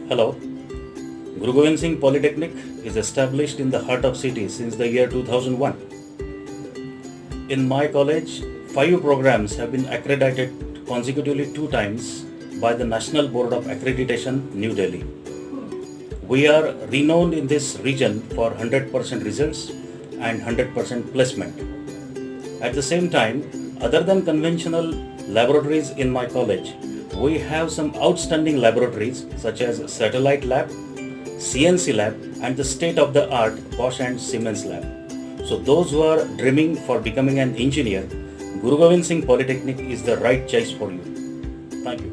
Hello. Guru Gobind Singh Polytechnic is established in the heart of city since the year 2001. In my college, 5 programs have been accredited consecutively 2 times by the National Board of Accreditation, New Delhi. We are renowned in this region for 100% results and 100% placement. At the same time, other than conventional laboratories in my college, we have some outstanding laboratories such as Satellite Lab, CNC Lab and the state-of-the-art Bosch and Siemens Lab. So those who are dreaming for becoming an engineer, Guru Gobind Singh Polytechnic is the right choice for you. Thank you.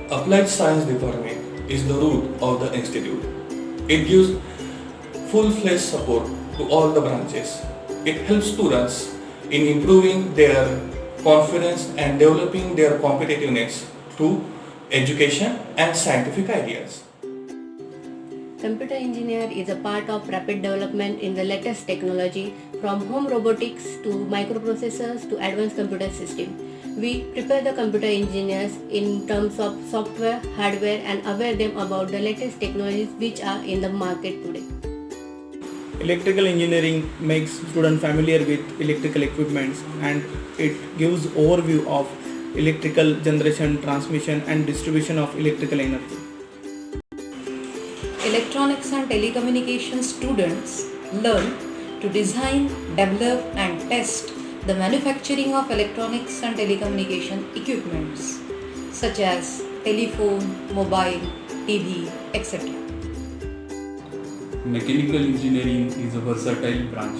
Applied Science Department is the root of the institute. It gives full-fledged support to all the branches. It helps students in improving their confidence and developing their competitiveness to education and scientific ideas. Computer engineer is a part of rapid development in the latest technology from home robotics to microprocessors to advanced computer system. We prepare the computer engineers in terms of software, hardware and aware them about the latest technologies which are in the market today. Electrical engineering makes students familiar with electrical equipments and it gives overview of electrical generation, transmission and distribution of electrical energy. Electronics and telecommunication students learn to design, develop and test the manufacturing of electronics and telecommunication equipments such as telephone, mobile, TV, etc. Mechanical engineering is a versatile branch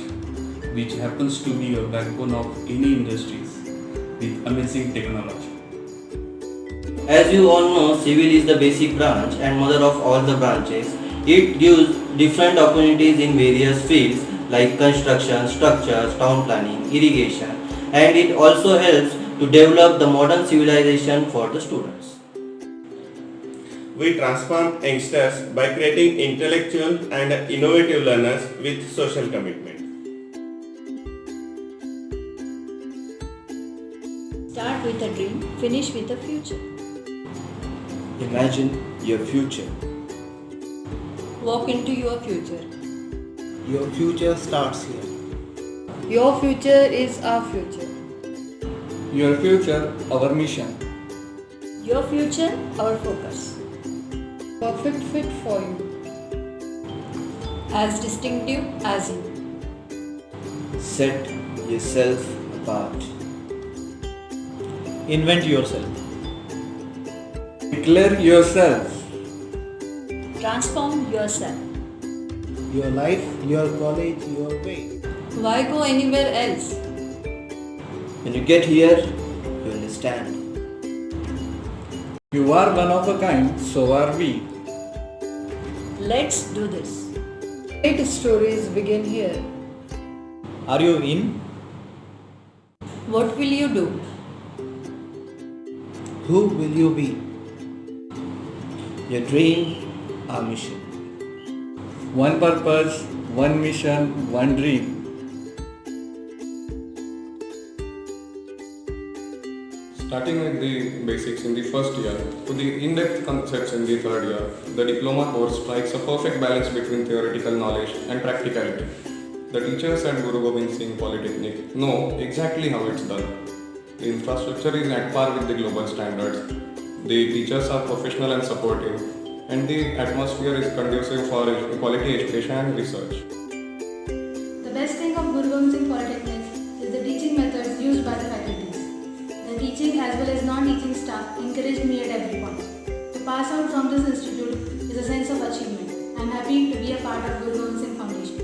which happens to be a backbone of any industries with amazing technology. As you all know, civil is the basic branch and mother of all the branches. It gives different opportunities in various fields like construction, structures, town planning, irrigation, and it also helps to develop the modern civilization for the students. We transform youngsters by creating intellectual and innovative learners with social commitment. Start with a dream, finish with a future. Imagine your future. Walk into your future. Your future starts here. Your future is our future. Your future, our mission. Your future, our focus. Perfect fit for you. As distinctive as you. Set yourself apart. Invent yourself. Declare yourself. Transform yourself. Your life, your college, your way. Why go anywhere else? When you get here, you understand. You are one of a kind, so are we. Let's do this. Great stories begin here. Are you in? What will you do? Who will you be? Your dream, our mission. One purpose, one mission, one dream. Starting with the basics in the first year to the in-depth concepts in the third year, the diploma course strikes a perfect balance between theoretical knowledge and practicality. The teachers at Guru Gobind Singh Polytechnic know exactly how it's done. The infrastructure is at par with the global standards. The teachers are professional and supportive, and the atmosphere is conducive for quality education and research. The best thing of Guru Gobind Singh Polytechnic is the teaching methods used by the faculties. The teaching as well as non-teaching staff encourage me at every point. To pass out from this institute is a sense of achievement. I am happy to be a part of Guru Gobind Singh Foundation.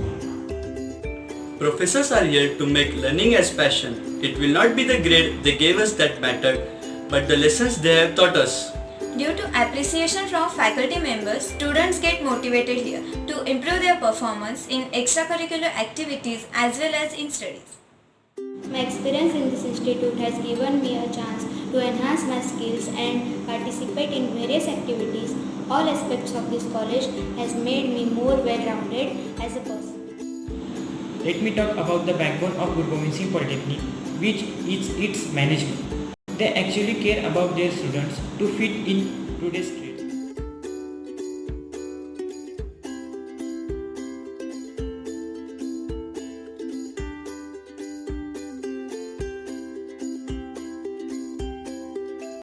Professors are here to make learning as passion. It will not be the grade they gave us that mattered, but the lessons they have taught us. Due to appreciation from faculty members, students get motivated here to improve their performance in extracurricular activities as well as in studies. My experience in this institute has given me a chance to enhance my skills and participate in various activities. All aspects of this college has made me more well-rounded as a person. Let me talk about the backbone of Guru Gobind Singh Polytechnic, which is its management. they actually care about their students to fit in today's trend.